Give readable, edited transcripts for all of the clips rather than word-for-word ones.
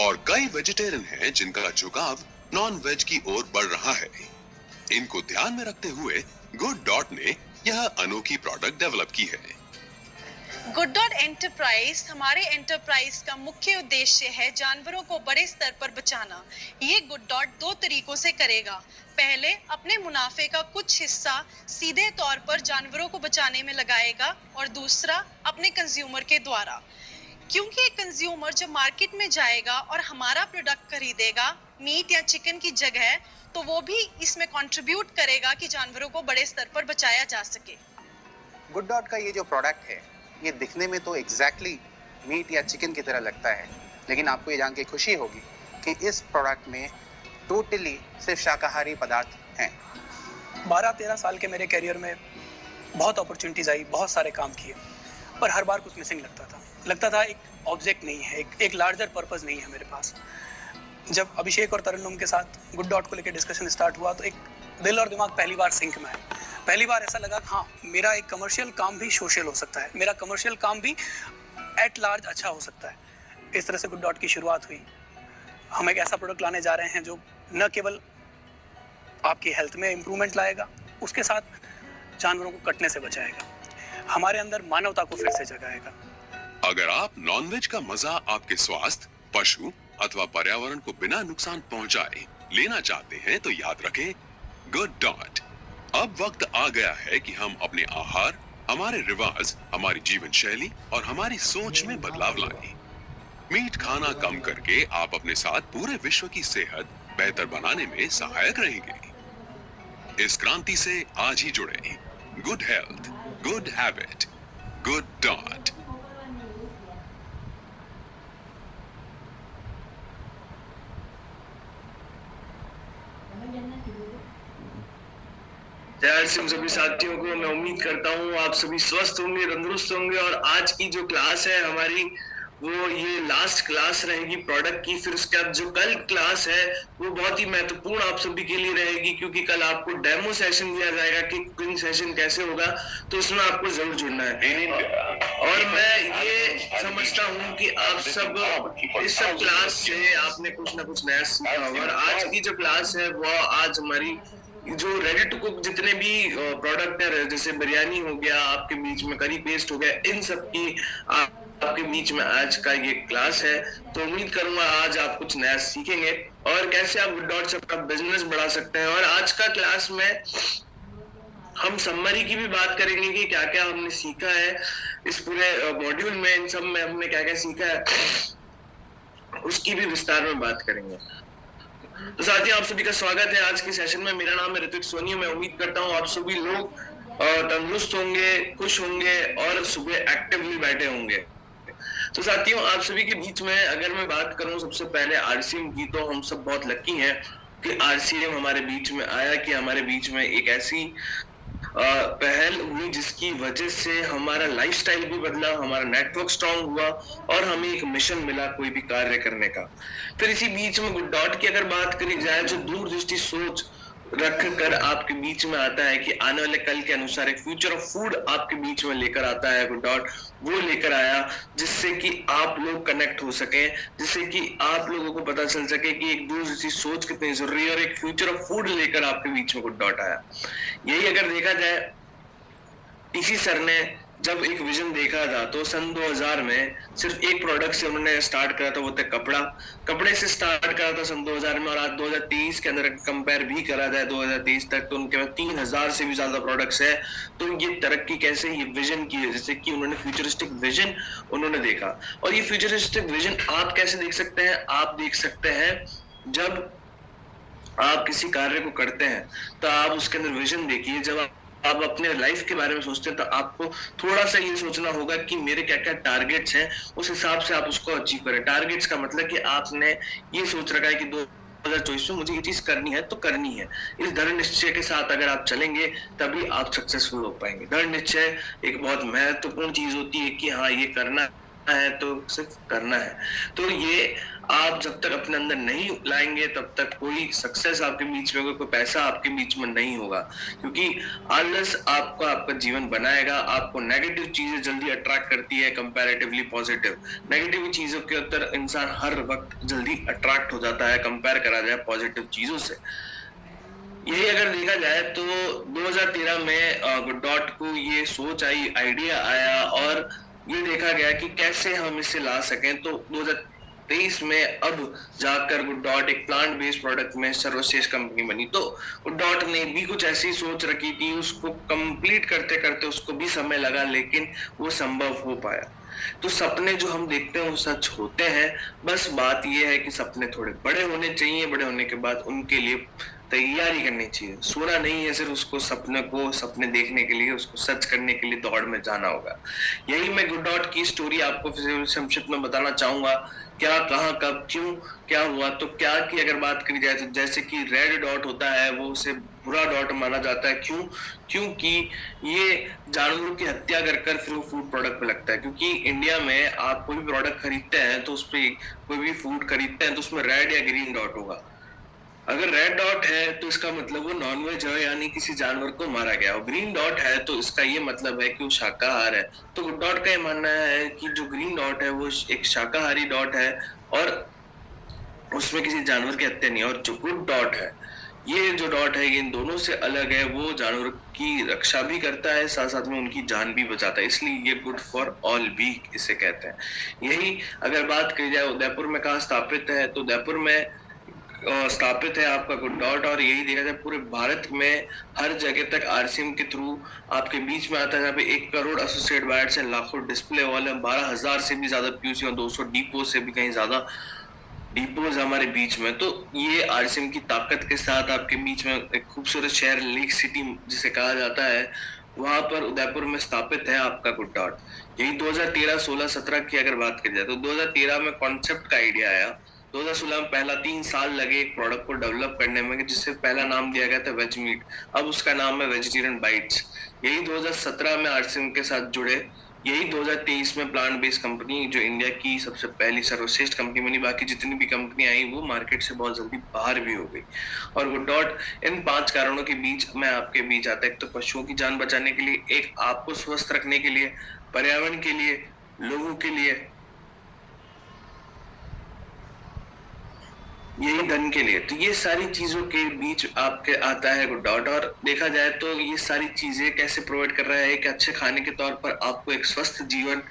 और कई वेजिटेरियन हैं जिनका झुकाव नॉन वेज की ओर बढ़ रहा है। इनको ध्यान में रखते हुए गुड डॉट ने यह अनोखी प्रोडक्ट डेवलप की है। गुड डॉट एंटरप्राइज हमारे एंटरप्राइज का मुख्य उद्देश्य है जानवरों को बड़े स्तर पर बचाना। ये गुड डॉट दो तरीकों से करेगा। पहले अपने मुनाफे का कुछ हिस्सा सीधे तौर पर जानवरों को बचाने में लगाएगा और दूसरा अपने कंज्यूमर के द्वारा। क्योंकि एक कंज्यूमर जब मार्केट में जाएगा और हमारा प्रोडक्ट खरीदेगा मीट या चिकन की जगह, तो वो भी इसमें कंट्रीब्यूट करेगा कि जानवरों को बड़े स्तर पर बचाया जा सके। गुड डॉट का ये जो प्रोडक्ट है, ये दिखने में तो एग्जैक्टली मीट या चिकन की तरह लगता है, लेकिन आपको ये जान के खुशी होगी कि इस प्रोडक्ट में टोटली सिर्फ शाकाहारी पदार्थ हैं। 12-13 साल के मेरे करियर में बहुत अपॉर्चुनिटीज़ आई, बहुत सारे काम किए, पर हर बार कुछ मिसिंग लगता था एक ऑब्जेक्ट नहीं है, एक लार्जर पर्पस नहीं है मेरे पास। जब अभिषेक और तरन्नुम के साथ गुड डॉट को लेकर डिस्कशन स्टार्ट हुआ तो एक दिल और दिमाग पहली बार सिंक में आए। पहली बार ऐसा लगा हाँ, मेरा एक कमर्शियल काम भी सोशल हो सकता है, मेरा कमर्शियल काम भी एट लार्ज अच्छा हो सकता है। इस तरह से गुड डॉट की शुरुआत हुई। हम एक ऐसा प्रोडक्ट लाने जा रहे हैं जो न केवल आपकी हेल्थ में इम्प्रूवमेंट लाएगा, उसके साथ जानवरों को कटने से बचाएगा, हमारे अंदर मानवता को फिर से जगाएगा। अगर आप नॉनवेज का मजा आपके स्वास्थ्य, पशु अथवा पर्यावरण को बिना नुकसान पहुंचाए लेना चाहते हैं तो याद रखें गुड डॉट। अब वक्त आ गया है कि हम अपने आहार, हमारे रिवाज, हमारी जीवन शैली और हमारी सोच में बदलाव लाएं। मीट खाना कम करके आप अपने साथ पूरे विश्व की सेहत बेहतर बनाने में सहायक रहेंगे। इस क्रांति से आज ही जुड़े। Good health, good habit, good dot. यार सभी साथियों को मैं उम्मीद करता हूँ आप सभी स्वस्थ होंगे, तंदुरुस्त होंगे। और आज की जो क्लास है हमारी, वो ये लास्ट क्लास रहेगी प्रोडक्ट की। फिर उसके बाद जो कल क्लास है वो बहुत ही महत्वपूर्ण आप सभी के लिए रहेगी, क्योंकि कल आपको डेमो सेशन दिया जाएगा कि कुकिंग सेशन कैसे होगा, तो उसमें आपको जरूर जुड़ना है। और मैं ये समझता हूँ कि आप सब इस सब क्लास से आपने कुछ ना कुछ नया सीखा होगा। और आज की जो क्लास है वो आज हमारी जो रेडी टू कुक जितने भी प्रोडक्ट है, जैसे बिरयानी हो गया, आपके बीच में करी पेस्ट हो गया, इन सब की आपके बीच में आज का ये क्लास है। तो उम्मीद करूंगा आज आप कुछ नया सीखेंगे और कैसे आप गुड डॉट से अपना बिजनेस बढ़ा सकते हैं। और आज का क्लास में हम समरी की भी बात करेंगे कि क्या क्या हमने सीखा है इस पूरे मॉड्यूल में, इन सब में हमने क्या क्या सीखा है, उसकी भी विस्तार में बात करेंगे। तो साथियों, आप सभी का स्वागत है आज के सेशन में। मेरा नाम है ऋत्विक सोनी। मैं उम्मीद करता हूँ आप सभी लोग तंदुरुस्त होंगे, खुश होंगे और सुबह एक्टिवली बैठे होंगे। तो साथियों, आप सभी के बीच में अगर मैं बात करूं सबसे पहले आरसीएम की, तो हम सब बहुत लकी हैं कि आरसीएम हमारे बीच में आया, कि हमारे बीच में एक ऐसी पहल हुई जिसकी वजह से हमारा लाइफस्टाइल भी बदला, हमारा नेटवर्क स्ट्रांग हुआ और हमें एक मिशन मिला कोई भी कार्य करने का। फिर इसी बीच में गुड डॉट की अगर बात करी जाए, जो दूरदृष्टि सोच रख कर आपके बीच में आता है कि आने वाले कल के अनुसार एक फ्यूचर ऑफ फूड आपके बीच में लेकर आता है गुड डॉट, वो लेकर आया जिससे कि आप लोग कनेक्ट हो सके, जिससे कि आप लोगों को पता चल सके कि एक दूरदृष्टि सोच कितनी जरूरी है, और एक फ्यूचर ऑफ फूड लेकर आपके बीच में गुड डॉट आया। यही अगर देखा जाए, टीसी सर ने जब एक विजन देखा था तो सन 2000 में सिर्फ एक प्रोडक्ट से उन्होंने स्टार्ट करा था, वो था कपड़े से स्टार्ट करा था सन 2000 में। और आज 2023 के अंदर कंपेयर भी करा जाए 2023 तक, तो उनके पास 3000 से भी ज्यादा प्रोडक्ट्स है। तो ये तरक्की कैसे, ये विजन की है, जैसे कि उन्होंने फ्यूचरिस्टिक विजन उन्होंने देखा। और ये फ्यूचरिस्टिक विजन आप कैसे देख सकते हैं? आप देख सकते हैं जब आप किसी कार्य को करते हैं तो आप उसके अंदर विजन देखिए। जब आप अपने लाइफ के बारे में सोचते हैं तो आपको थोड़ा सा ये सोचना होगा कि मेरे क्या क्या टारगेट्स हैं, उस हिसाब से आप उसको अचीव करें। टारगेट्स का मतलब कि आपने ये सोच रखा है कि 2024 में मुझे ये चीज करनी है तो करनी है। इस दृढ़ निश्चय के साथ अगर आप चलेंगे तभी आप सक्सेसफुल हो पाएंगे। दृढ़ निश्चय एक बहुत महत्वपूर्ण चीज होती है कि हाँ, ये करना है तो सिर्फ करना है। तो ये आप जब तक अपने अंदर नहीं लाएंगे तब तक कोई सक्सेस आपके बीच में, कोई पैसा आपके बीच में नहीं होगा, क्योंकि आलस आपका आपका जीवन बनाएगा। आपको नेगेटिव चीजें जल्दी अट्रैक्ट करती है कंपैरेटिवली पॉजिटिव। नेगेटिव चीजों के अंदर इंसान हर वक्त जल्दी अट्रैक्ट हो जाता है कंपेयर करा जाए पॉजिटिव चीजों से। यही अगर देखा जाए तो 2013 में गुड डॉट को ये सोच आई, आइडिया आया और ये देखा गया कि कैसे हम इसे ला सकें। तो 2023 में अब जाकर गुड डॉट एक प्लांट बेस्ड प्रोडक्ट में सर्वश्रेष्ठ कंपनी बनी। तो गुड डॉट ने भी कुछ ऐसी सोच रखी थी, उसको कंप्लीट करते करते उसको भी समय लगा, लेकिन वो संभव हो पाया। तो सपने जो हम देखते हैं वो सच होते हैं, बस बात ये है कि सपने थोड़े बड़े होने चाहिए, बड़े होने के बाद उनके लिए तैयारी करनी चाहिए। सोना नहीं है सिर्फ उसको, सपने देखने के लिए, उसको सच करने के लिए दौड़ में जाना होगा। यही मैं गुड डॉट की स्टोरी आपको संक्षिप्त में बताना चाहूंगा, क्या, कहाँ, कब, क्यों, क्या हुआ। तो क्या की अगर बात करी जाए तो जैसे कि रेड डॉट होता है वो उसे बुरा डॉट माना जाता है। क्यों? क्योंकि ये जानवरों की हत्या कर फिर वो फूड प्रोडक्ट पे लगता है। क्योंकि इंडिया में आप कोई भी प्रोडक्ट खरीदते हैं तो उसपे, कोई भी फूड खरीदते हैं तो उसमें रेड या ग्रीन डॉट होगा। अगर रेड डॉट है तो इसका मतलब वो नॉनवेज है, यानी किसी जानवर को मारा गया। और ग्रीन डॉट है तो इसका ये मतलब है कि वो शाकाहार है। तो गुड डॉट का ये मानना है कि जो ग्रीन डॉट है वो एक शाकाहारी डॉट है और उसमें किसी जानवर की हत्या नहीं है। और जो गुड डॉट है, ये जो डॉट है, ये इन दोनों से अलग है, वो जानवर की रक्षा भी करता है, साथ साथ में उनकी जान भी बचाता है, इसलिए ये गुड फॉर ऑल भी इसे कहते हैं। यही अगर बात की जाए उदयपुर में कहाँ स्थापित है, तो उदयपुर में स्थापित है आपका गुड डॉट। और यही देखा जाए पूरे भारत में हर जगह तक आरसीएम के थ्रू आपके बीच में आता है, जहाँ पे 1 करोड़ एसोसिएट बायर्स है, लाखों डिस्प्ले वाले, 12,000 से भी ज्यादा पीयूसी और 200 डिपो से भी कहीं ज्यादा डिपोज हमारे बीच में। तो ये आरसीएम की ताकत के साथ आपके बीच में एक खूबसूरत शहर, लेक सिटी जिसे कहा जाता है, वहां पर उदयपुर में स्थापित है आपका गुड डॉट। यही 2013, 16, 17 की अगर बात की जाए तो 2013 में कॉन्सेप्ट का आइडिया आया। 2016 में पहला 3 साल लगे एक प्रोडक्ट को डेवलप करने में, जिससे पहला नाम दिया गया था वेज मीट, अब उसका नाम है वेजिटेरियन बाइट्स। यही 2017 में आरसीएम के साथ जुड़े। यही 2023 में प्लांट बेस्ड कंपनी जो इंडिया की सबसे पहली सर्वश्रेष्ठ कंपनी बनी। बाकी जितनी भी कंपनी आई वो मार्केट से बहुत जल्दी बाहर भी हो गई। और गुड डॉट इन 5 कारणों के बीच में आपके बीच आता है। एक तो पशुओं की जान बचाने के लिए, एक आपको स्वस्थ रखने के लिए, पर्यावरण के लिए, लोगों के लिए, यही धन के लिए। तो ये सारी चीजों के बीच आपके आता है गुड डॉट। और देखा जाए तो ये सारी चीजें कैसे प्रोवाइड कर रहा है, एक अच्छे खाने के तौर पर आपको एक स्वस्थ जीवन।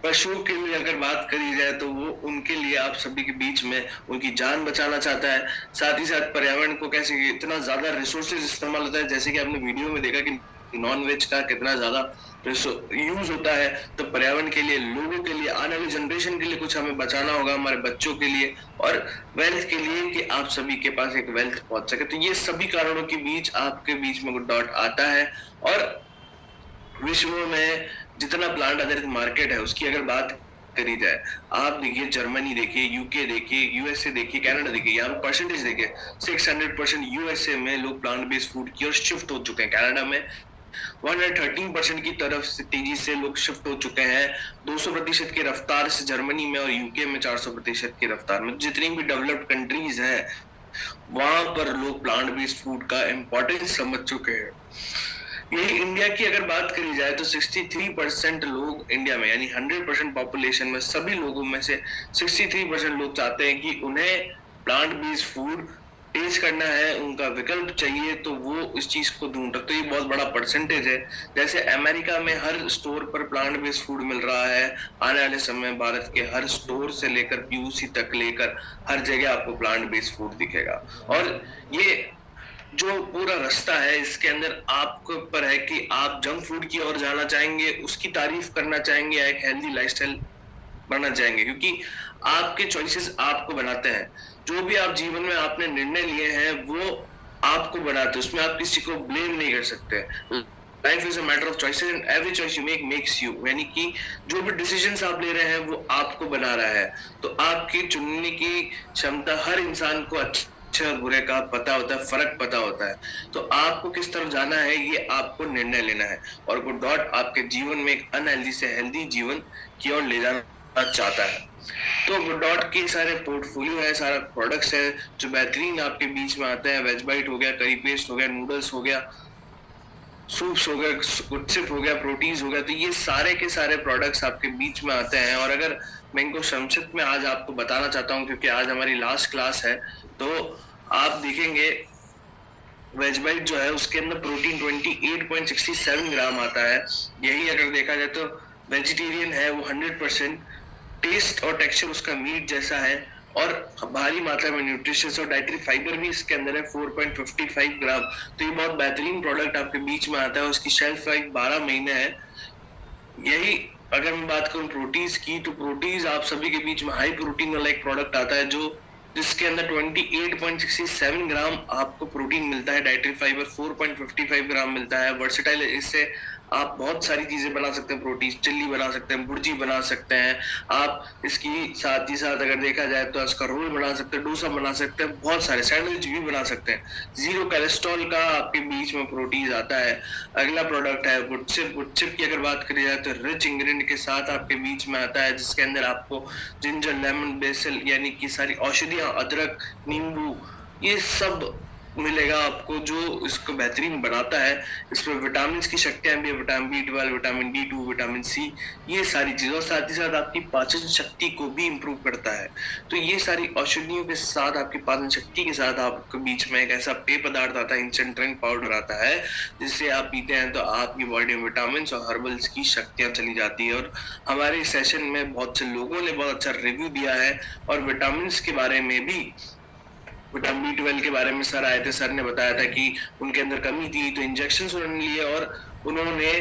पशुओं के लिए अगर बात करी जाए तो वो उनके लिए आप सभी के बीच में उनकी जान बचाना चाहता है। साथ ही साथ पर्यावरण को कैसे इतना ज्यादा रिसोर्सेज इस्तेमाल होता है, जैसे कि आपने वीडियो में देखा कि नॉन वेज का कितना ज्यादा यूज होता है। तो पर्यावरण के लिए, लोगों के लिए, आने वाली जनरेशन के लिए कुछ हमें बचाना होगा, हमारे बच्चों के लिए और वेल्थ के लिए, कि आप सभी के पास एक वेल्थ पहुंच सके। तो ये सभी कारणों के बीच आपके बीच में गुड डॉट आता है। और विश्व में जितना प्लांट आधारित मार्केट है उसकी अगर बात करी जाए, आप देखिए जर्मनी देखिए, यूके देखिए, यूएसए देखिए, कनाडा देखिए, यहाँ परसेंटेज देखिए 600% यूएसए में लोग प्लांट बेस्ड फूड की ओर शिफ्ट हो चुके हैं। कनाडा में 113% की तरफ से तेजी से लोग शिफ्ट हो चुके हैं। 200% की रफ्तार से जर्मनी में और यूके में 400% की रफ्तार में। जितनी भी डेवलप्ड कंट्रीज हैं वहां पर लोग प्लांट बेस्ड फूड का इंपॉर्टेंस समझ चुके हैं। यही इंडिया की अगर बात करी जाए तो 63% लोग इंडिया में, यानी 100% पॉपुलेशन में सभी लोगों में से 63% लोग चाहते हैं कि उन्हें प्लांट बेस्ड फूड टेस्ट करना है, उनका विकल्प चाहिए, तो वो इस चीज को ढूंढ रहे। तो ये बहुत बड़ा परसेंटेज है। जैसे अमेरिका में हर स्टोर पर प्लांट बेस्ड फूड मिल रहा है, आने वाले समय भारत के हर स्टोर से लेकर पीयूसी तक लेकर हर जगह आपको प्लांट बेस्ड फूड दिखेगा। और ये जो पूरा रास्ता है इसके अंदर आपके ऊपर है कि आप जंक फूड की ओर जाना चाहेंगे, उसकी तारीफ करना चाहेंगे, या एक हेल्दी लाइफस्टाइल बनना चाहेंगे, क्योंकि आपके चॉइसेस आपको बनाते हैं। जो भी आप जीवन में आपने निर्णय लिए हैं वो आपको बनाते हैं, उसमें आप किसी को ब्लेम नहीं कर सकते। Life is a matter of choices and every choice you make makes you, यानी कि जो भी डिसीजंस आप ले रहे हैं वो आपको बना रहा है। तो आपकी चुनने की क्षमता, हर इंसान को अच्छे और बुरे का पता होता है, फर्क पता होता है। तो आपको किस तरफ जाना है ये आपको निर्णय लेना है। और गुड डॉट आपके जीवन में एक अनहेल्दी से हेल्दी जीवन की ओर ले जाना चाहता है। तो गुड डॉट के सारे पोर्टफोलियो है, सारा प्रोडक्ट्स है जो बेहतरीन आपके बीच में आते हैं। वेज बाइट हो गया, करी पेस्ट हो गया, नूडल्स हो गया, सूप्स हो गया, गुडसिप हो गया, प्रोटीज हो गया, तो ये सारे के सारे प्रोडक्ट्स आपके बीच में आते हैं। और अगर मैं इनको संक्षिप्त में आज आपको बताना चाहता हूँ, क्योंकि आज हमारी लास्ट क्लास है, तो आप देखेंगे वेज बाइट जो है उसके अंदर प्रोटीन 28.67 ग्राम आता है। यही अगर देखा जाए तो वेजिटेरियन है वो 100%, टेस्ट और टेक्सचर उसका मीट जैसा है, और भारी मात्रा में न्यूट्रिशियस और डाइटरी फाइबर भी इसके अंदर है 4.55 ग्राम। तो ये बहुत बेहतरीन प्रोडक्ट आपके बीच में आता है। उसकी शेल्फ लाइफ 12 महीने है। यही अगर मैं बात करूं प्रोटीज की, तो प्रोटीज आप सभी के बीच में हाई प्रोटीन वाला एक प्रोडक्ट आता है जो जिसके अंदर 28.67 ग्राम आपको प्रोटीन मिलता है, डाइटरी फाइबर 4.55 ग्राम मिलता है। वर्सेटाइल, इससे आप बहुत सारी चीजें बना सकते हैं, प्रोटीन चिल्ली बना सकते हैं, भुर्जी बना सकते हैं आप, इसकी साथ ही साथ अगर देखा जाए तो इसका रोल बना सकते हैं, डोसा बना सकते हैं, बहुत सारे सैंडविच भी बना सकते हैं। जीरो कोलेस्ट्रॉल का आपके बीच में प्रोटीन आता है। अगला प्रोडक्ट है गुडसिप। गुडसिप की अगर बात करी जाए तो रिच इंग्रेडिएंट के साथ आपके बीच में आता है, जिसके अंदर आपको जिंजर, लेमन, बेसल यानी कि सारी औषधियां, अदरक, नींबू, ये सब मिलेगा आपको, जो इसको बेहतरीन बनाता है। इसमें विटामिन की शक्तियां भी है, vitamin B12, vitamin D2, vitamin C, ये सारी चीजें, और साथ ही साथ आपकी पाचन शक्ति को भी इम्प्रूव करता है। तो ये सारी औषधियों के साथ, आपकी पाचन शक्ति के साथ आपके बीच में एक ऐसा पेय पदार्थ आता है, इंस्टेंट ड्रिंक पाउडर आता है, जिससे आप पीते हैं तो आपकी बॉडी में विटामिन और हर्बल्स की शक्तियां चली जाती है। और हमारे सेशन में बहुत से लोगों ने बहुत अच्छा रिव्यू दिया है, और विटामिन के बारे में भी, विटामिन B12 के बारे में सर आए थे, सर ने बताया था कि उनके अंदर कमी थी, तो इंजेक्शन उन्होंने लिए और उन्होंने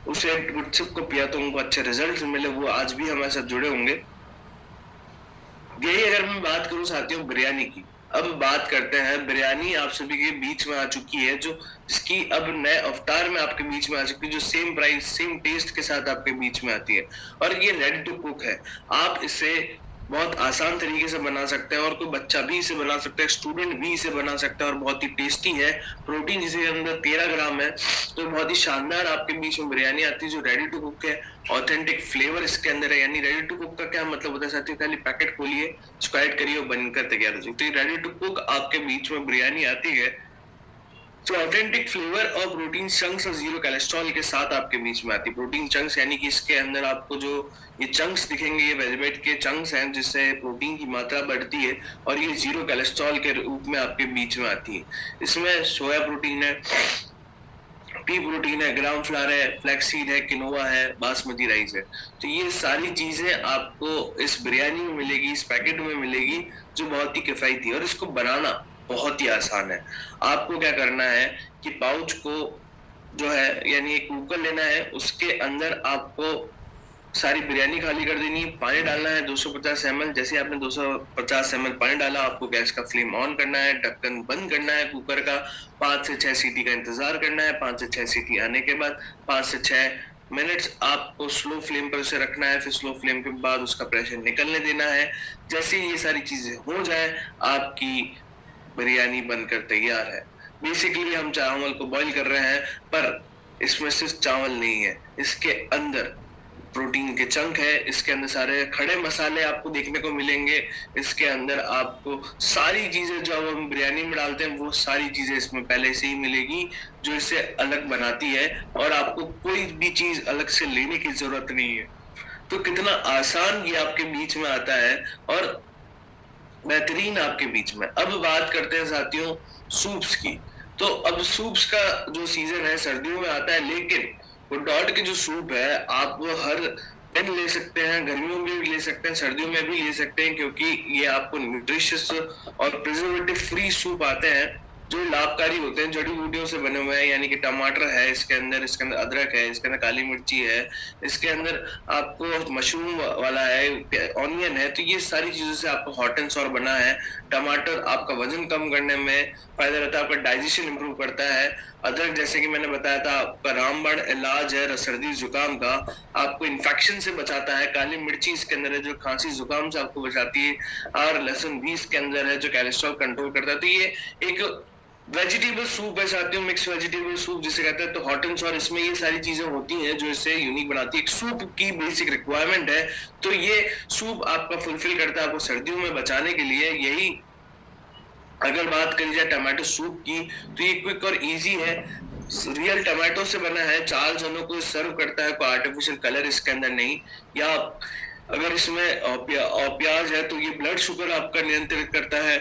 उसे गुडसिप को पिया तो उनको अच्छे रिजल्ट मिले। वो आज भी हमारे साथ जुड़े होंगे। यही अगर मैं बात करूं साथियों बिरयानी की, अब बात करते हैं बिरयानी आप सभी के बीच में आ चुकी है, जो जिसकी अब नए अवतार में आपके बीच में आ चुकी है, जो सेम प्राइस सेम टेस्ट के साथ आपके बीच में आती है, और ये रेडी टू कुक है। आप इसे बहुत आसान तरीके से बना सकते हैं, और कोई बच्चा भी इसे बना सकता है, स्टूडेंट भी इसे बना सकता है, और बहुत ही टेस्टी है। प्रोटीन जिसके अंदर 13 ग्राम है, तो बहुत ही शानदार आपके बीच में बिरयानी आती है जो रेडी टू कुक है। ऑथेंटिक फ्लेवर इसके अंदर है, यानी रेडी टू कुक का क्या मतलब होता है साथियों, खाली पैकेट खोलिए, स्क्वाइट करिए और बनकर तैयार हो जाए। तो रेडी टू कुक आपके बीच में बिरयानी आती है तो ऑथेंटिक फ्लेवर और प्रोटीन चंक्स और जीरो कोलेस्ट्रॉल के साथ आपके बीच में आती है। प्रोटीन चंक्स यानी कि इसके अंदर आपको जो ये चंक्स दिखेंगे, ये वेजिटेबल के चंक्स हैं, जिससे प्रोटीन की मात्रा बढ़ती है, और ये जीरो कोलेस्ट्रॉल के रूप में आपके बीच में आती है। इसमें सोया प्रोटीन है, पी प्रोटीन है, ग्राम फ्लावर है, फ्लैक्सीड है, किनोवा है, बासमती राइस है। तो ये सारी चीजें आपको इस बिरयानी में मिलेगी, इस पैकेट में मिलेगी, जो बहुत ही किफायती है, और इसको बनाना बहुत ही आसान है। आपको क्या करना है कि पाउच को जो है यानी एक कुकर लेना है, उसके अंदर आपको सारी बिरयानी खाली कर देनी है, पानी डालना है 250 ml। जैसे आपने 250 ml पानी डाला, आपको गैस का फ्लेम ऑन करना है, ढक्कन बंद करना है कुकर का, 5 से 6 सीटी का इंतजार करना है। 5 से 6 सीटी आने के बाद 5 से 6 मिनट्स आपको स्लो फ्लेम पर उसे रखना है, फिर स्लो फ्लेम के बाद उसका प्रेशर निकलने देना है। जैसे ये सारी चीजें हो जाए, आपकी बिरयानी बनकर तैयार है। बेसिकली हम चावल को बॉईल कर रहे हैं, पर इसमें सिर्फ चावल नहीं है, इसके अंदर प्रोटीन के चंक है, इसके अंदर सारे खड़े मसाले आपको देखने को मिलेंगे, इसके अंदर आपको सारी चीजें जो हम बिरयानी में डालते हैं वो सारी चीजें इसमें पहले से ही मिलेगी, जो इसे अलग बनाती है, और आपको कोई भी चीज अलग से लेने की जरूरत नहीं है। तो कितना आसान ये आपके बीच में आता है और बेहतरीन आपके बीच में। अब बात करते हैं साथियों सूप्स की। तो अब सूप्स का जो सीजन है सर्दियों में आता है, लेकिन गुड डॉट के जो सूप है आप वो हर दिन ले सकते हैं, गर्मियों में भी ले सकते हैं, सर्दियों में भी ले सकते हैं, क्योंकि ये आपको न्यूट्रिशियस और प्रिजर्वेटिव फ्री सूप आते हैं जो लाभकारी होते हैं, जड़ी बूटियों से बने हुए हैं। यानी कि टमाटर है इसके अंदर अदरक है, इसके अंदर काली मिर्ची है, इसके अंदर आपको मशरूम वाला है, ऑनियन है। तो ये सारी चीजों से आपको हॉट एंड सॉर बना है। टमाटर आपका वजन कम करने में फायदा रहता है, आपका डाइजेशन इंप्रूव करता है। अदरक जैसे कि मैंने बताया था आपका रामबाण इलाज है सर्दी जुकाम का, आपको इन्फेक्शन से बचाता है। काली मिर्ची इसके अंदर है जो खांसी जुकाम से आपको बचाती है, और लहसुन भी इसके अंदर है जो कोलेस्ट्रॉल कंट्रोल करता है। तो ये एक वेजिटेबल सूप है साथियों, मिक्स वेजिटेबल सूप जिसे कहते हैं, तो हॉट एंड सॉर इसमें ये सारी चीजें होती हैं जो इसे यूनिक बनाती है। एक सूप की बेसिक रिक्वायरमेंट है, तो ये सूप आपका फुलफिल करता है आपको सर्दियों में बचाने के लिए। यही अगर बात करी जाए टमाटो सूप की, तो ये क्विक और इजी है, रियल टमाटो से बना है, 4 जनों को सर्व करता है, कोई आर्टिफिशियल कलर इसके अंदर नहीं। या अगर इसमें प्याज है तो ये ब्लड शुगर आपका नियंत्रित करता है।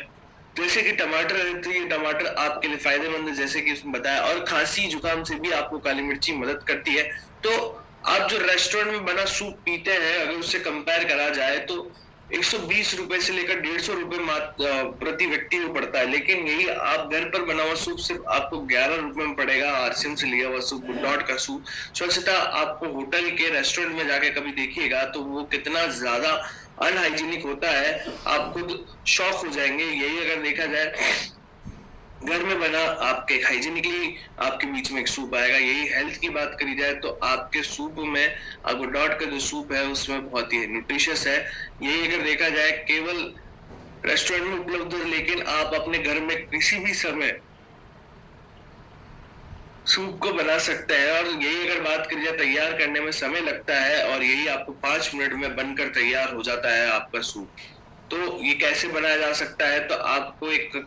जैसे कि टमाटर है तो ये टमाटर आपके लिए फायदेमंद है, जैसे कि उसने बताया। और खांसी जुकाम से भी आपको काली मिर्ची मदद करती है। तो आप जो रेस्टोरेंट में बना सूप पीते हैं, अगर उससे कंपेयर करा जाए तो 120 रुपए से लेकर 150 रुपए प्रति व्यक्ति को पड़ता है, लेकिन यही आप घर पर बना हुआ सूप सिर्फ आपको 11 रुपए में पड़ेगा। आरसीएम से लिया हुआ सूप, गुड डॉट का सूप। स्वच्छता आपको होटल के रेस्टोरेंट में जाके कभी देखिएगा तो वो कितना ज्यादा अनहाइजीनिक होता है, आप खुद शॉक हो जाएंगे। यही अगर देखा जाए घर में बना आपके हाइजीनिकली आपके बीच में एक सूप आएगा। यही हेल्थ की बात करी जाए तो आपके सूप में आपको डॉट का जो सूप है उसमें बहुत ही न्यूट्रिशियस है। यही अगर देखा जाए केवल रेस्टोरेंट में उपलब्ध है, लेकिन आप अपने घर में किसी भी समय सूप को बना सकते हैं। और यही अगर बात करी जाए तैयार करने में समय लगता है, और यही आपको 5 मिनट में बनकर तैयार हो जाता है आपका सूप। तो ये कैसे बनाया जा सकता है, तो आपको एक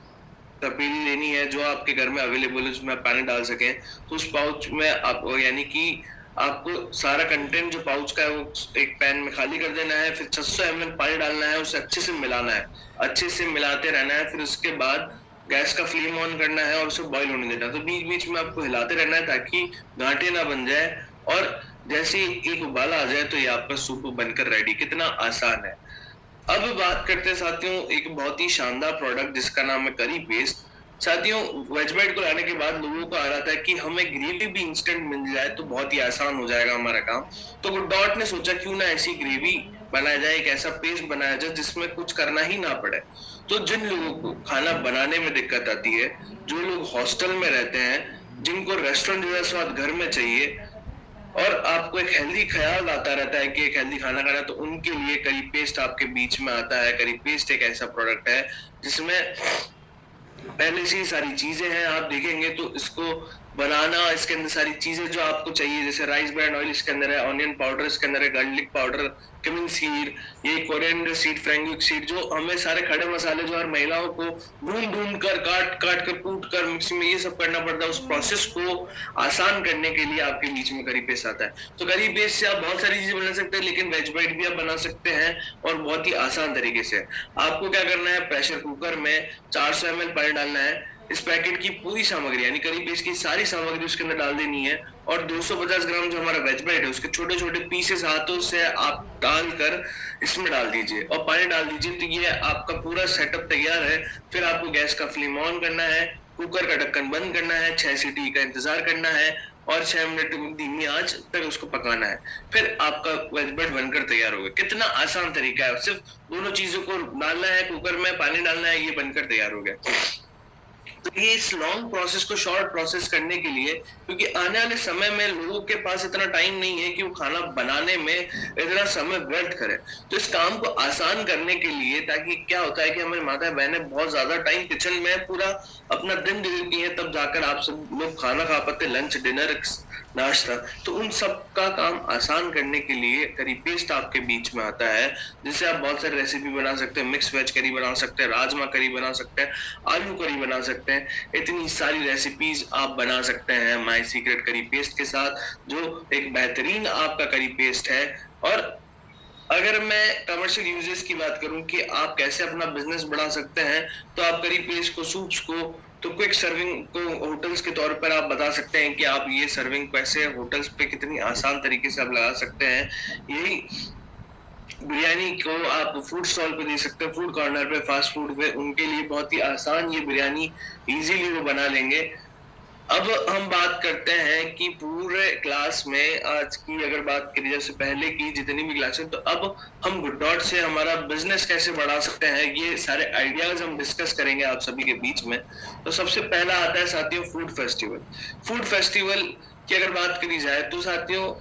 तपेली लेनी है जो आपके घर में अवेलेबल है, उसमें आप पानी डाल सकें। तो उस पाउच में आप यानी कि आपको सारा कंटेंट जो पाउच का है वो एक पैन में खाली कर देना है, फिर 600 ml पानी डालना है, उसे अच्छे से मिलाना है, अच्छे से मिलाते रहना है। फिर उसके बाद गैस का फ्लेम ऑन करना है और उसे बॉईल होने देना है। तो बीच बीच में आपको हिलाते रहना है ताकि गांठें ना बन जाए, और जैसे एक उबाला आ जाए तो ये आपका सूप बनकर रेडी। कितना आसान है। अब बात करते हैं साथियों एक बहुत ही शानदार प्रोडक्ट जिसका नाम है करी पेस्ट। साथियों वेजबाइट को लाने के बाद लोगों को आ रहा था कि हमें ग्रेवी भी इंस्टेंट मिल जाए तो बहुत ही आसान हो जाएगा हमारा काम। तो गुड डॉट ने सोचा क्यों ना ऐसी ग्रेवी बनाया जाए, एक ऐसा पेस्ट बनाया जाए जिसमें कुछ करना ही ना पड़े। तो जिन लोगों को खाना बनाने में दिक्कत आती है, जो लोग हॉस्टल में रहते हैं, जिनको रेस्टोरेंट जैसा स्वाद घर में चाहिए, और आपको एक हेल्दी ख्याल आता रहता है कि एक हेल्दी खाना खाना, तो उनके लिए करी पेस्ट आपके बीच में आता है। करी पेस्ट एक ऐसा प्रोडक्ट है जिसमें पहले से ही सारी चीजें हैं, आप देखेंगे तो इसको बनाना, इसके अंदर सारी चीजें जो आपको चाहिए, जैसे राइस ब्रांड ऑयल इसके अंदर है, ऑनियन पाउडर इसके अंदर है, गार्लिक पाउडर, क्यूमिन सीड, ये कोरिएंडर सीड, फ्रेंगिक सीड, जो हमें सारे खड़े मसाले जो हर महिलाओं को ढूंढ ढूंढ कर काट काट कर कूट कर मिक्सी में ये सब करना पड़ता है, उस प्रोसेस को आसान करने के लिए आपके बीच में करी पेस्ट आता है। तो करी पेस्ट से आप बहुत सारी चीजें बना सकते हैं, लेकिन वेज बाइट भी आप बना सकते हैं और बहुत ही आसान तरीके से। आपको क्या करना है, प्रेशर कुकर में 400 ml पानी डालना है, इस पैकेट की पूरी सामग्री यानी करी पेस्ट की सारी सामग्री उसके अंदर डाल देनी है, और 250 ग्राम जो हमारा वेज ब्रेड है उसके छोटे छोटे पीसेस हाथों से आप डालकर इसमें डाल दीजिए और पानी डाल दीजिए। तो ये आपका पूरा सेटअप तैयार है। फिर आपको गैस का फ्लेम ऑन करना है, कुकर का ढक्कन बंद करना है, 6 सीटी का इंतजार करना है और 6 मिनट धीमी आंच तक उसको पकाना है। फिर आपका वेज ब्रेड बनकर तैयार होगा। कितना आसान तरीका है, सिर्फ दोनों चीजों को डालना है, कुकर में पानी डालना है, ये बनकर तैयार हो गया। तो ये इस लॉन्ग प्रोसेस को शॉर्ट प्रोसेस करने के लिए, क्योंकि आने वाले समय में लोगों के पास इतना टाइम नहीं है कि वो खाना बनाने में इतना समय व्यर्थ करें, तो इस काम को आसान करने के लिए, ताकि क्या होता है कि हमारी माता बहनें बहुत ज्यादा टाइम किचन में पूरा अपना दिन देती हैं, तब जाकर आप सब लोग खाना खा पाते, लंच डिनर नाश्ता, तो उन सब का काम आसान करने के लिए करी पेस्ट आपके बीच में आता है, जिससे आप बहुत सारी रेसिपी बना सकते हैं। मिक्स वेज करी बना सकते हैं, राजमा करी बना सकते हैं, आलू करी बना सकते हैं, इतनी सारी रेसिपीज आप बना सकते हैं माय सीक्रेट करी पेस्ट के साथ, जो एक बेहतरीन आपका करी पेस्ट है। और अगर मैं कमर्शियल यूजेस की बात करूं कि आप कैसे अपना बिजनेस बढ़ा सकते हैं, तो आप करी पेस्ट को, सूप्स को, तो क्विक सर्विंग को होटल्स के तौर पर आप बता सकते हैं कि आप ये सर्विंग कैसे होटल्स पे कितनी आसान तरीके से आप लगा सकते हैं। यही बिरयानी को आप फूड स्टॉल पे दे सकते हैं, फूड कॉर्नर पे, फास्ट फूड पे, उनके लिए बहुत ही आसान ये बिरयानी इजीली वो बना लेंगे। अब हम बात करते हैं कि पूरे क्लास में आज की अगर बात करी जाए, पहले की जितनी भी क्लासेस, तो अब हम गुड डॉट से हमारा बिजनेस कैसे बढ़ा सकते हैं, ये सारे आइडियाज हम डिस्कस करेंगे आप सभी के बीच में। तो सबसे पहला आता है साथियों फूड फेस्टिवल। फूड फेस्टिवल की अगर बात करी जाए तो साथियों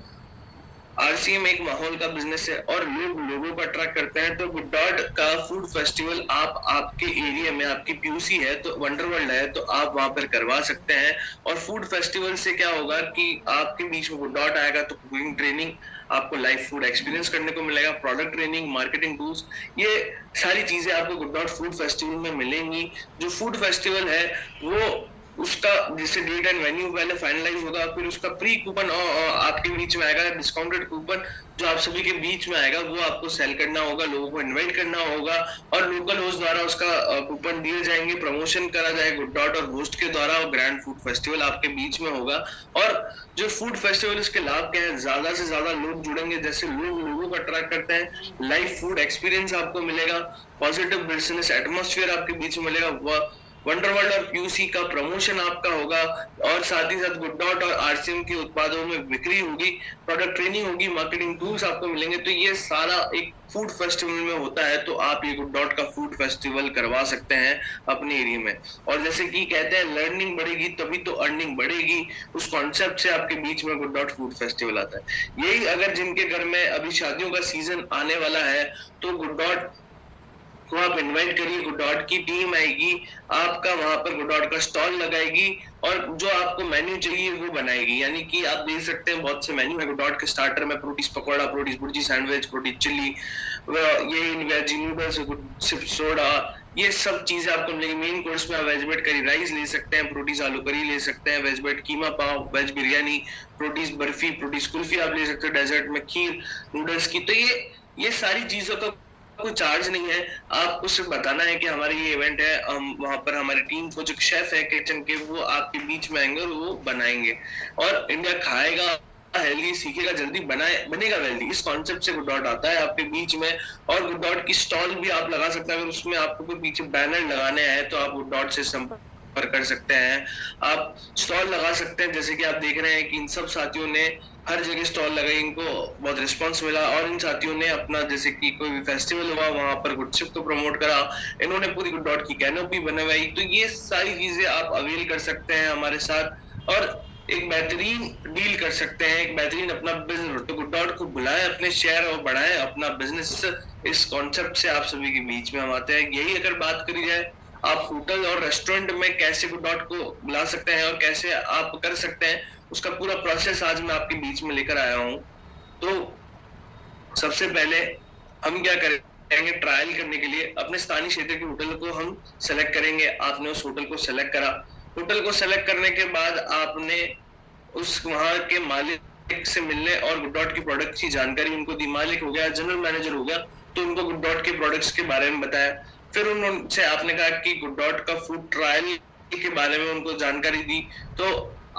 आरसीएम एक माहौल का बिजनेस है और लोग लोगों को अट्रैक्ट करते हैं। तो गुड डॉट का फूड फेस्टिवल आप आपके एरिया में, आपकी पीयूसी है तो वंडरवर्ल्ड है तो आप वहां पर करवा सकते हैं। और फूड फेस्टिवल से क्या होगा कि आपके बीच में गुड डॉट आएगा तो कुकिंग ट्रेनिंग, आपको लाइव फूड एक्सपीरियंस करने को मिलेगा, प्रोडक्ट ट्रेनिंग, मार्केटिंग टूल्स, ये सारी चीजें आपको गुड डॉट फूड फेस्टिवल में मिलेंगी। जो फूड फेस्टिवल है वो उसका जैसे डेट एंड वेन्यू पहले फाइनलाइज होगा, फिर उसका प्री कूपन आपके बीच में आएगा, डिस्काउंटेड कूपन जो आप सभी के बीच में आएगा वो आपको सेल करना होगा, लोगों को इनवाइट करना होगा और लोकल होस्ट द्वारा उसका कूपन दिए जाएंगे, प्रमोशन करा जाएगा गुड डॉट और होस्ट के द्वारा, और ग्रैंड फूड फेस्टिवल आपके बीच में होगा। और जो फूड फेस्टिवल इसके लाभ क्या है, ज्यादा से ज्यादा लोग जुड़ेंगे, जैसे लोग लोगों को अट्रैक्ट करते हैं, लाइव फूड एक्सपीरियंस आपको मिलेगा, पॉजिटिव बिजनेस एटमोस्फेयर आपके बीच में मिलेगा, वंडरवर्ल्ड और पीयूसी का प्रमोशन आपका होगा और साथ ही साथ गुड डॉट और आरसीएम के उत्पादों में बिक्री होगी, प्रोडक्ट ट्रेनिंग होगी, मार्केटिंग टूल्स आपको मिलेंगे। तो ये सारा एक फूड फेस्टिवल में होता है, तो आप ये गुड डॉट का फूड फेस्टिवल करवा सकते हैं अपने एरिया में। और जैसे कि कहते हैं लर्निंग बढ़ेगी तभी तो अर्निंग बढ़ेगी, उस कॉन्सेप्ट से आपके बीच में गुड डॉट फूड फेस्टिवल आता है। यही अगर जिनके घर में अभी शादियों का सीजन आने वाला है तो गुड डॉट को आप इनवाइट करिए, गुड डॉट की टीम आएगी, आपका वहां पर गुड डॉट का स्टॉल लगाएगी और जो आपको मेन्यू चाहिए वो बनाएगी। यानी कि आप देख सकते हैं बहुत से मेन्यू है गुड डॉट के स्टार्टर में, proteases pakora, proteases bhurji sandwich, proteases chilli, ये वेज नूडल्स, सिर्फ सोडा, ये सब चीजें आपको मिलेगी। मेन कोर्स में आप वेज बेट करी राइस ले सकते हैं, प्रोटीज आलू करी ले सकते हैं, वेज बेट कीमा पाव, वेज बिरयानी, प्रोटीज बर्फी, प्रोटीज कुल्फी आप ले सकते हो, डेजर्ट में खीर नूडल्स की। तो ये सारी चीजों का कोई चार्ज नहीं है, आपको सिर्फ बताना है कि हमारे ये इवेंट है, हम वहां पर हमारी टीम को जो शेफ है किचन के वो आपके बीच में आएंगे और वो बनाएंगे और इंडिया खाएगा हेल्दी, सीखेगा जल्दी, बनेगा वेल्दी। इस कॉन्सेप्ट से गुड डॉट आता है आपके बीच में। और गुड डॉट की स्टॉल भी आप लगा सकते हैं, अगर उसमें आपको कोई पीछे बैनर लगाने हैं तो आप गुड डॉट से संपर्क कर सकते हैं, आप स्टॉल लगा सकते हैं। जैसे कि आप देख रहे हैं कि इन सब साथियों ने हर जगह स्टॉल लगाई, इनको बहुत रिस्पांस मिला और इन साथियों ने अपना जैसे कि कोई भी फेस्टिवल हुआ वहां पर गुडशिप को प्रमोट करा, इन्होंने पूरी गुड डॉट की कैनोपी बनवाई। तो ये सारी चीजें आप अवेल कर सकते हैं हमारे साथ और एक बेहतरीन डील कर सकते हैं, एक बेहतरीन अपना बिजनेस। तो गुड डॉट को बुलाएं, अपने शेयर और बढ़ाएं अपना बिजनेस। इस कॉन्सेप्ट से आप सभी के बीच में हम आते हैं। यही अगर बात करी जाए आप होटल और रेस्टोरेंट में कैसे गुड डॉट को बुला सकते हैं और कैसे आप कर सकते हैं, उसका पूरा प्रोसेस आज मैं आपके बीच में लेकर आया हूं। तो सबसे पहले हम क्या करेंगे, ट्रायल करने के लिए अपने स्थानीय क्षेत्र के होटल को हम सेलेक्ट करेंगे। आपने उस होटल को सेलेक्ट करा, होटल को सेलेक्ट करने के बाद आपने उस वहां के मालिक से मिलने और गुड डॉट की प्रोडक्ट की जानकारी उनको दी। मालिक हो गया, जनरल मैनेजर हो गया, तो उनको गुड डॉट के प्रोडक्ट्स के बारे में बताया। फिर उनसे आपने कहा कि गुड डॉट का फूड ट्रायल के बारे में उनको जानकारी दी। तो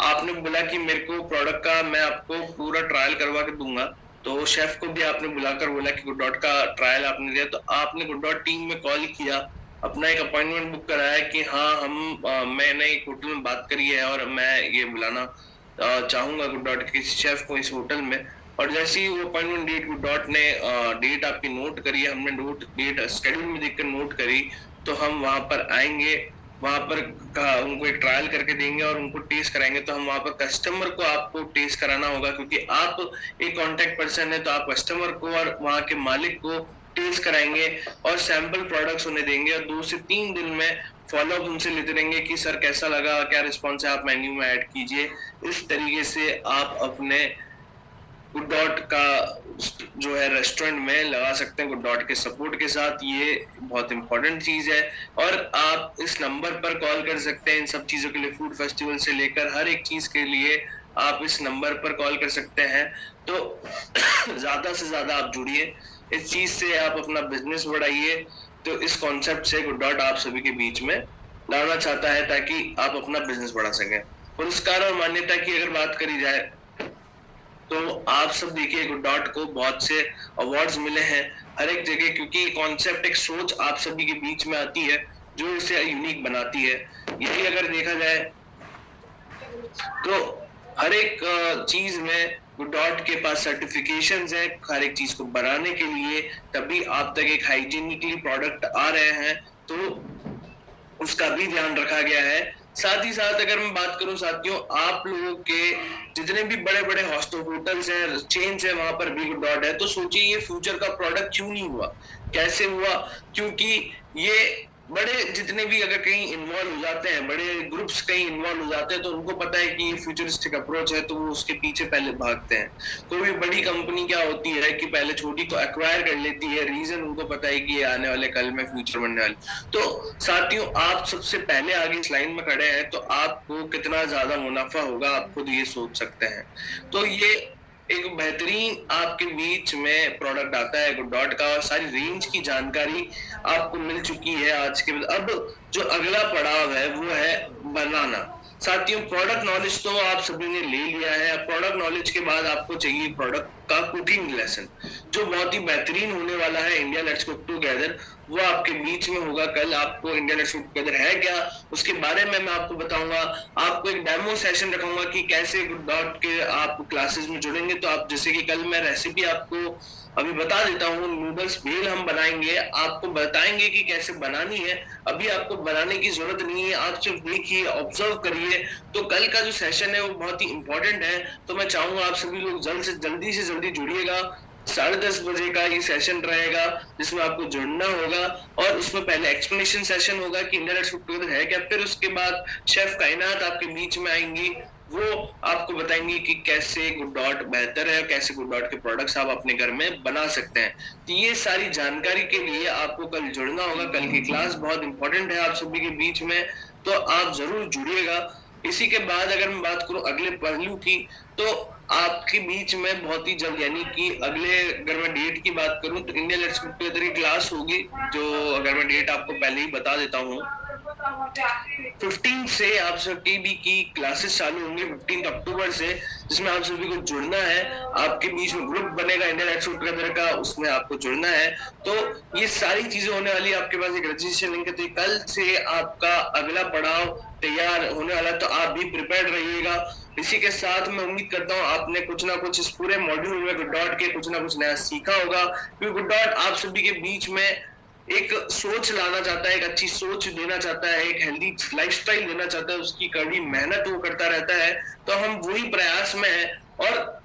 आपने बोला कि मेरे को प्रोडक्ट का मैं आपको पूरा ट्रायल करवा के दूंगा, तो शेफ को भी आपने बुलाकर बोला कि गुड डॉट का ट्रायल आपने दिया। तो आपने गुड डॉट टीम में कॉल किया, अपना एक अपॉइंटमेंट बुक कराया कि हाँ मैंने एक होटल में बात करी है और मैं ये बुलाना चाहूंगा गुड डॉट के शेफ को इस होटल में। और जैसे ही वो अपॉइंटमेंट डेट गुड डॉट ने डेट आपकी नोट करी, हमने डेट शेड्यूल में देखकर नोट करी, तो हम वहां पर आएंगे, वहां पर उनको एक ट्रायल करके देंगे और उनको टेस्ट कराएंगे। तो हम वहां पर कस्टमर को आपको टेस्ट कराना होगा, क्योंकि आप एक कांटेक्ट पर्सन है, तो आप कस्टमर को और वहां के मालिक को टेस्ट कराएंगे और सैंपल प्रोडक्ट्स उन्हें देंगे और 2 से 3 दिन में फॉलोअप उनसे लेते रहेंगे कि सर कैसा लगा, क्या रिस्पॉन्स है, आप मेन्यू में ऐड कीजिए। इस तरीके से आप अपने गुड डॉट का जो है रेस्टोरेंट में लगा सकते हैं गुड डॉट के सपोर्ट के साथ। ये बहुत इंपॉर्टेंट चीज है और आप इस नंबर पर कॉल कर सकते हैं इन सब चीजों के लिए, फूड फेस्टिवल से लेकर हर एक चीज के लिए आप इस नंबर पर कॉल कर सकते हैं। तो ज्यादा से ज्यादा आप जुड़िए, इस चीज से आप अपना बिजनेस बढ़ाइए। तो इस कॉन्सेप्ट से गुड डॉट आप सभी के बीच में लाना चाहता है ताकि आप अपना बिजनेस बढ़ा सकें। पुरस्कार और मान्यता की अगर बात करी जाए तो आप सब देखिए गुड डॉट को बहुत से अवार्ड्स मिले हैं हर एक जगह, क्योंकि कॉन्सेप्ट एक सोच आप सभी के बीच में आती है जो इसे यूनिक बनाती है। यही अगर देखा जाए तो हर एक चीज में गुड डॉट के पास सर्टिफिकेशंस है हर एक चीज को बनाने के लिए, तभी आप तक एक हाइजीनिकली प्रोडक्ट आ रहे हैं। तो उसका भी ध्यान रखा गया है साथ ही साथ अगर मैं बात करूं साथियों, आप लोगों के जितने भी बड़े बड़े होटल्स हैं, चेन्स है, वहां पर भी गुड डॉट है। तो सोचिए ये फ्यूचर का प्रोडक्ट क्यों नहीं हुआ, कैसे हुआ? क्योंकि ये बड़े जितने भी अगर कहीं इन्वॉल्व हो जाते हैं, बड़े ग्रुप्स कहीं इन्वॉल्व हो जाते हैं, तो उनको पता है कि ये फ्यूचरिस्टिक अप्रोच है, तो वो उसके पीछे पहले भागते हैं। कोई भी बड़ी कंपनी क्या होती है कि पहले छोटी को एक्वायर कर लेती है, रीजन उनको पता है कि ये आने वाले कल में फ्यूचर बनने वाले। तो साथियों, आप सबसे पहले आगे इस लाइन में खड़े हैं, तो आपको कितना ज्यादा मुनाफा होगा आप खुद ये सोच सकते हैं। तो ये एक बेहतरीन आपके बीच में प्रोडक्ट आता है गुड डॉट का, और सारी रेंज की जानकारी आपको मिल चुकी है आज के। अब जो अगला पड़ाव है वो है बनाना। साथियों, प्रोडक्ट नॉलेज तो आप सभी ने ले लिया है। प्रोडक्ट नॉलेज के बाद आपको चाहिए प्रोडक्ट का कुकिंग लेसन, जो बहुत ही बेहतरीन होने वाला है। इंडिया लेट्स कुक टुगेदर वो आपके बीच में होगा कल। आपको इंडिया लेट्स कुक टुगेदर है क्या, उसके बारे में मैं आपको बताऊंगा। आपको एक डेमो सेशन रखूंगा कि कैसे गुड डॉट के आप क्लासेस में जुड़ेंगे। तो आप जैसे कि कल मैं रेसिपी आपको अभी बता देता हूँ, नूडल्स भेल हम बनाएंगे, आपको बताएंगे कि कैसे बनानी है। अभी आपको बनाने की जरूरत नहीं है, आप सिर्फ देखिए, ऑब्जर्व करिए। तो कल का जो सेशन है वो बहुत ही इंपॉर्टेंट है। तो मैं चाहूंगा आप सभी लोग जल्दी से जल्दी जुड़िएगा। 10:30 बजे का ये सेशन रहेगा, जिसमें आपको जुड़ना होगा। और उसमें पहले एक्सप्लेनेशन सेशन होगा कि इंडिया लेट्स कुक टुगेदर है क्या। फिर उसके बाद शेफ कायनात आपके बीच में आएंगी, वो आपको बताएंगे कि कैसे गुड डॉट बेहतर है, कैसे गुड डॉट के प्रोडक्ट्स आप अपने घर में बना सकते हैं। तो ये सारी जानकारी के लिए आपको कल जुड़ना होगा। कल की क्लास बहुत इंपॉर्टेंट है आप सभी के बीच में, तो आप जरूर जुड़िएगा। इसी के बाद अगर मैं बात करूं अगले पहलू की, तो आपके बीच में बहुत ही जल्द, यानी कि अगले, अगर मैं डेट की बात करूं तो इंडिया लेट्स कुक टुगेदर की क्लास होगी, जो अगर मैं डेट आपको पहले ही बता देता हूँ, 15 से आप सभी की क्लासेस चालू होंगी, 15 अक्टूबर से, जिसमें आप सभी को जुड़ना है। आपके बीच में ग्रुप बनेगा इंडिया लेट्स कुक टुगेदर का, उसमें आपको जुड़ना है। तो ये सारी चीजें होने वाली है। आपके पास एक रजिस्ट्रेशन लिंक है। तो कल से आपका अगला पड़ाव तैयार होने वाला है, तो आप भी प्रिपेयर्ड रहिएगा। इसी के साथ मैं उम्मीद करता हूँ आपने कुछ ना कुछ इस पूरे मॉड्यूल में गुड डॉट के कुछ ना कुछ नया सीखा होगा, क्योंकि गुड डॉट आप सभी के बीच में एक सोच लाना चाहता है, एक अच्छी सोच देना चाहता है, एक हेल्दी लाइफस्टाइल देना चाहता है। उसकी कड़ी मेहनत वो करता रहता है। तो हम वही प्रयास में हैं, और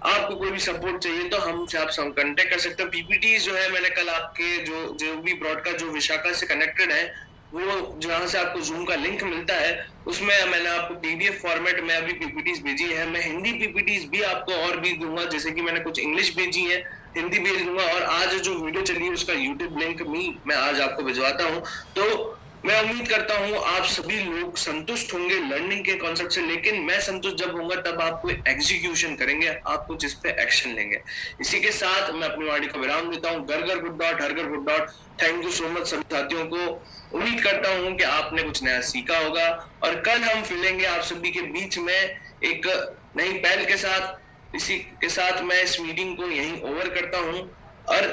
आपको कोई भी सपोर्ट चाहिए तो हमसे आप कांटेक्ट कर सकते हैं। पीपीटी जो है, मैंने कल आपके जो भी ब्रॉडकास्ट जो विशाखा से कनेक्टेड है, वो जहां से आपको जूम का लिंक मिलता है, उसमें मैंने आपको पीडीएफ फॉर्मेट में अभी पीपीटीज भेजी है। मैं हिंदी पीपीटीज भी आपको और भी दूंगा, जैसे कि मैंने कुछ इंग्लिश भेजी है, हिंदी भेज दूंगा। और आज जो वीडियो चली है उसका यूट्यूब लिंक भी मैं आज आपको भिजवाता हूँ। तो मैं उम्मीद करता हूँ आप सभी लोग संतुष्ट होंगे लर्निंग के कॉन्सेप्ट से, लेकिन मैं संतुष्ट जब होऊंगा तब आप कोई एग्जीक्यूशन करेंगे, आप कुछ इस पे एक्शन लेंगे। इसी के साथ मैं अपनी वाणी को विराम देता हूँ। घर घर गुड डॉट, हर घर good dot. Thank you so much सभी साथियों को। उम्मीद करता हूँ कि आपने कुछ नया सीखा होगा, और कल हम मिलेंगे आप सभी के बीच में एक नई पहल के साथ। इसी के साथ मैं इस मीटिंग को यहीं ओवर करता हूँ, और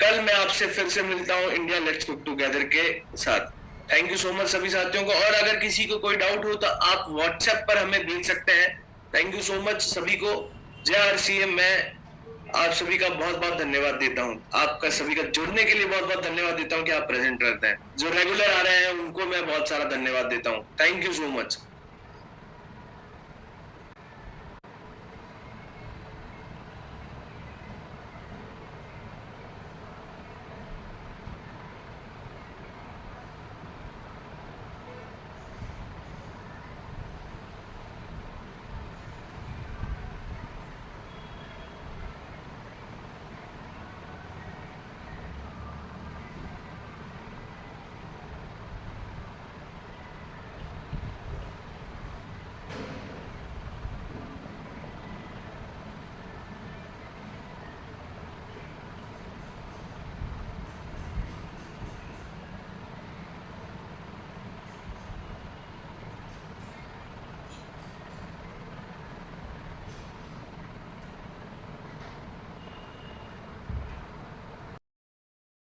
कल मैं आपसे फिर से मिलता हूँ इंडिया लेट्स कुक टुगेदर के साथ। थैंक यू सो मच सभी साथियों को। और अगर किसी को कोई डाउट हो तो आप व्हाट्सएप पर हमें भेज सकते हैं। थैंक यू सो मच सभी को। जय आरसीएम। मैं आप सभी का बहुत बहुत धन्यवाद देता हूँ। आपका सभी का जुड़ने के लिए बहुत बहुत धन्यवाद देता हूँ कि आप प्रेजेंट रहते हैं। जो रेगुलर आ रहे हैं उनको मैं बहुत सारा धन्यवाद देता हूँ। Thank you so much.